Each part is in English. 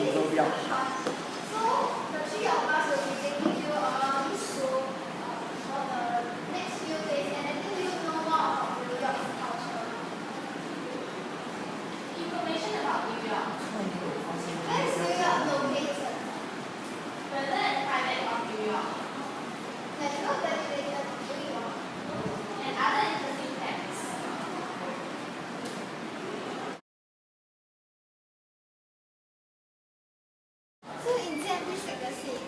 the three of us will be taking you around school for the next few days and letting you know more about New York's culture. Information about New York. Where is New York located? Weather and climate of New York. National Dedicated to New York. And other interesting facts. So, Indian, please take a seat.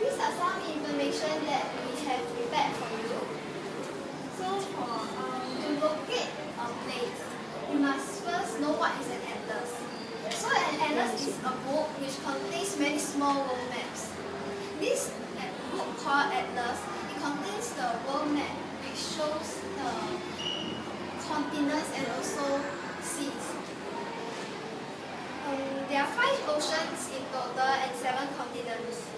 These are some information that we have prepared for you. So, to locate a place, you must first know what is an atlas. So, an atlas is a book which contains many small world maps. This book called Atlas, it contains the world map which shows the continents and also seas. There are 5 oceans in total and 7 continents.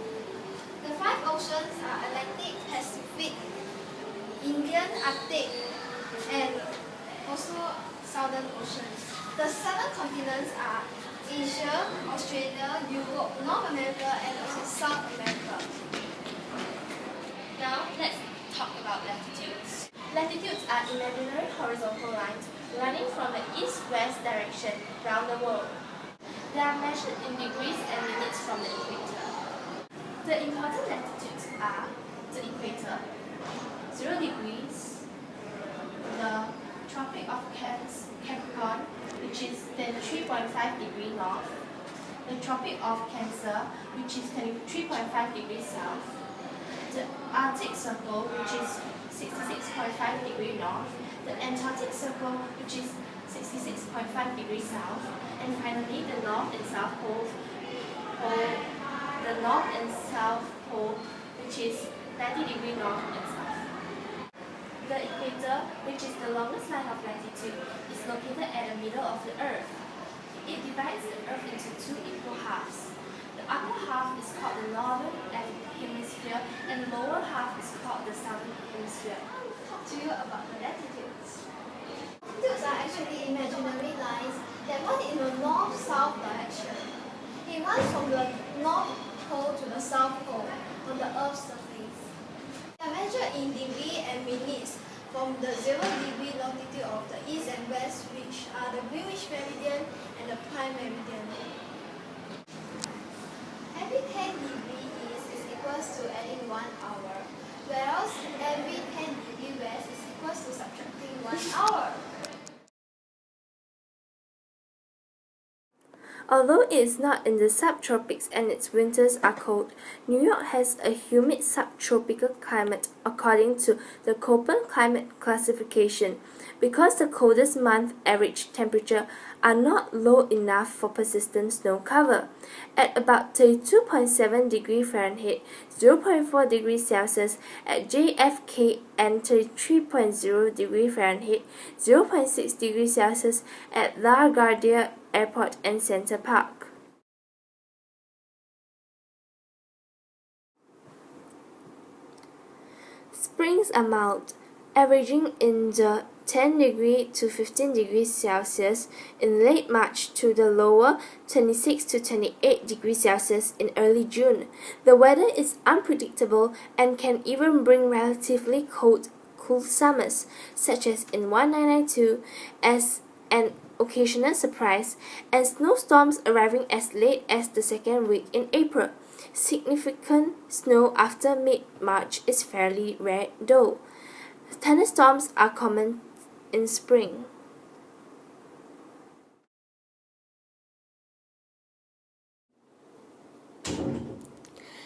The 5 oceans are Atlantic, Pacific, Indian, Arctic, and also Southern Oceans. The 7 continents are Asia, Australia, Europe, North America, and also South America. Now let's talk about latitudes. Latitudes are imaginary horizontal lines running from the east-west direction around the world. They are measured in degrees and minutes from the equator. The important latitudes are the equator, 0 degrees, the Tropic of Capricorn, which is 23.5 degrees north, the Tropic of Cancer, which is 23.5 degrees south, the Arctic Circle, which is 66.5 degrees north, the Antarctic Circle, which is 66.5 degrees south, and finally the North and South Pole, which is 90 degrees north and south. The equator, which is the longest line of latitude, is located at the middle of the Earth. It divides the Earth into 2 equal halves. The upper half is called the northern hemisphere, and the lower half is called the southern hemisphere. I will talk to you about the latitudes. Latitudes are actually imaginary lines that run in the north-south direction. It runs from the North Pole to the South Pole on the Earth's surface. They are measured in degree and minutes from the 0 degree longitude of the east and west, which are the Greenwich Meridian and the Prime Meridian. Every 10 degrees east is equals to adding 1 hour, whereas every 10 degrees west is equals to subtracting 1 hour. Although it is not in the subtropics and its winters are cold, New York has a humid subtropical climate according to the Köppen climate classification, because the coldest month average temperature are not low enough for persistent snow cover. At about 32.7 degrees Fahrenheit, 0.4 degrees Celsius at JFK and 33.0 degrees Fahrenheit, 0.6 degrees Celsius at LaGuardia Airport and Center Park. Springs are mild, averaging in the 10 degree to 15 degrees Celsius in late March to the lower 26 to 28 degrees Celsius in early June. The weather is unpredictable and can even bring relatively cool summers, such as in 1992, as an occasional surprise, and snowstorms arriving as late as the second week in April. Significant snow after mid-March is fairly rare though. Thunderstorms are common in spring.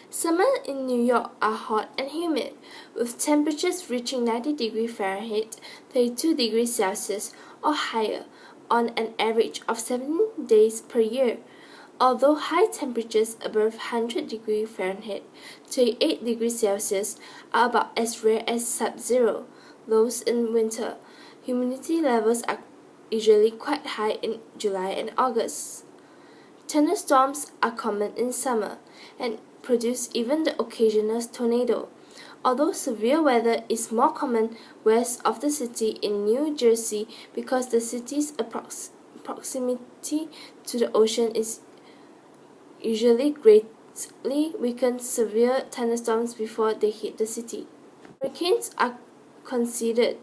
Summers in New York are hot and humid, with temperatures reaching 90 degrees Fahrenheit, 32 degrees Celsius or higher on an average of 7 days per year. Although high temperatures above 100 degrees Fahrenheit, 38 degrees Celsius are about as rare as sub-zero lows in winter, humidity levels are usually quite high in July and August. Thunderstorms are common in summer and produce even the occasional tornado. Although severe weather is more common west of the city in New Jersey because the city's proximity to the ocean is usually greatly weaken severe thunderstorms before they hit the city. Hurricanes are considered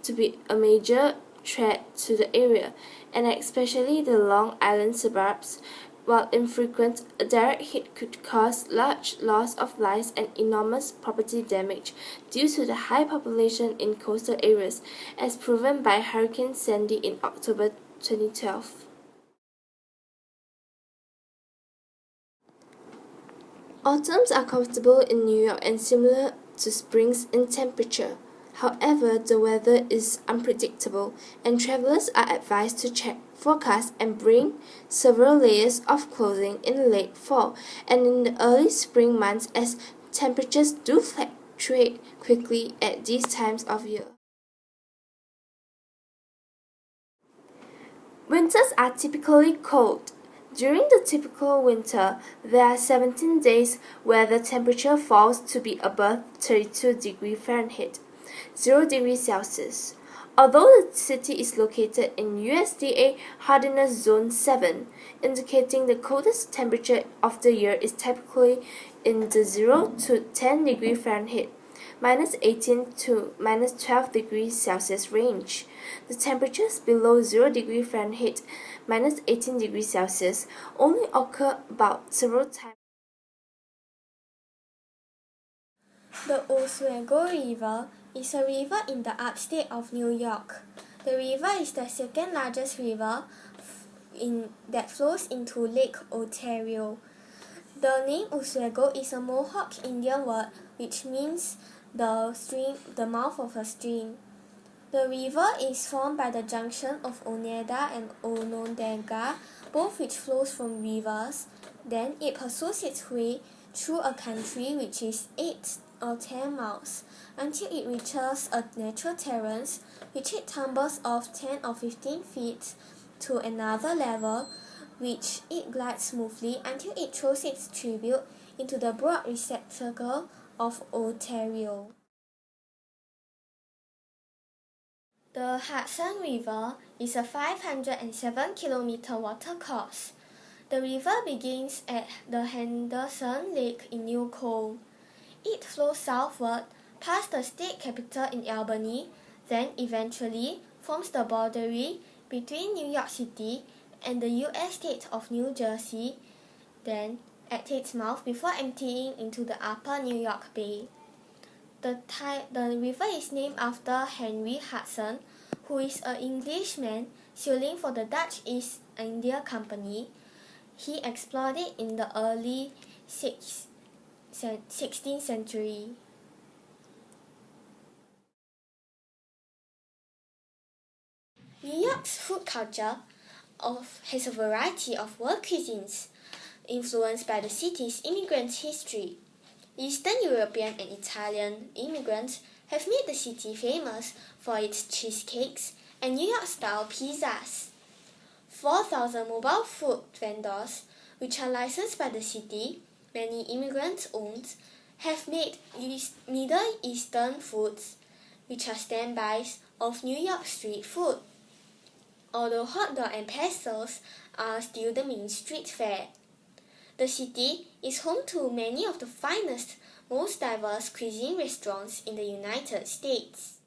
to be a major threat to the area, and especially the Long Island suburbs. While infrequent, a direct hit could cause large loss of lives and enormous property damage due to the high population in coastal areas, as proven by Hurricane Sandy in October 2012. Autumns are comfortable in New York and similar to springs in temperature. However, the weather is unpredictable, and travelers are advised to check forecasts and bring several layers of clothing in late fall and in the early spring months, as temperatures do fluctuate quickly at these times of year. Winters are typically cold. During the typical winter, there are 17 days where the temperature falls to be above 32 degrees Fahrenheit, 0 degrees Celsius. Although the city is located in USDA Hardiness Zone 7, indicating the coldest temperature of the year is typically in the 0 to 10 degrees Fahrenheit, minus 18 to minus 12 degrees Celsius range. The temperatures below 0 degrees Fahrenheit, minus 18 degrees Celsius, only occur about several times. The Oswego River is a river in the upstate of New York. The river is the second largest river that flows into Lake Ontario. The name Oswego is a Mohawk Indian word which means the mouth of a stream. The river is formed by the junction of Oneida and Onondaga, both which flows from rivers. Then it pursues its way through a country which is 8 or 10 miles until it reaches a natural terrace which it tumbles off 10 or 15 feet to another level, which it glides smoothly until it throws its tribute into the broad receptacle of Ontario. The Hudson River is a 507-kilometer watercourse. The river begins at the Henderson Lake in New Cole. It flows southward past the state capital in Albany, then eventually forms the boundary between New York City and the U.S. state of New Jersey, then at its mouth before emptying into the upper New York Bay. The river is named after Henry Hudson, who is an Englishman sailing for the Dutch East India Company. He explored it in the early 16th century. New York's food culture has a variety of world cuisines, influenced by the city's immigrant history. Eastern European and Italian immigrants have made the city famous for its cheesecakes and New York-style pizzas. 4,000 mobile food vendors, which are licensed by the city, many immigrants own, have made Middle Eastern foods, which are standbys of New York street food. Although hot dog and pretzels are still the main street fare. The city is home to many of the finest, most diverse cuisine restaurants in the United States.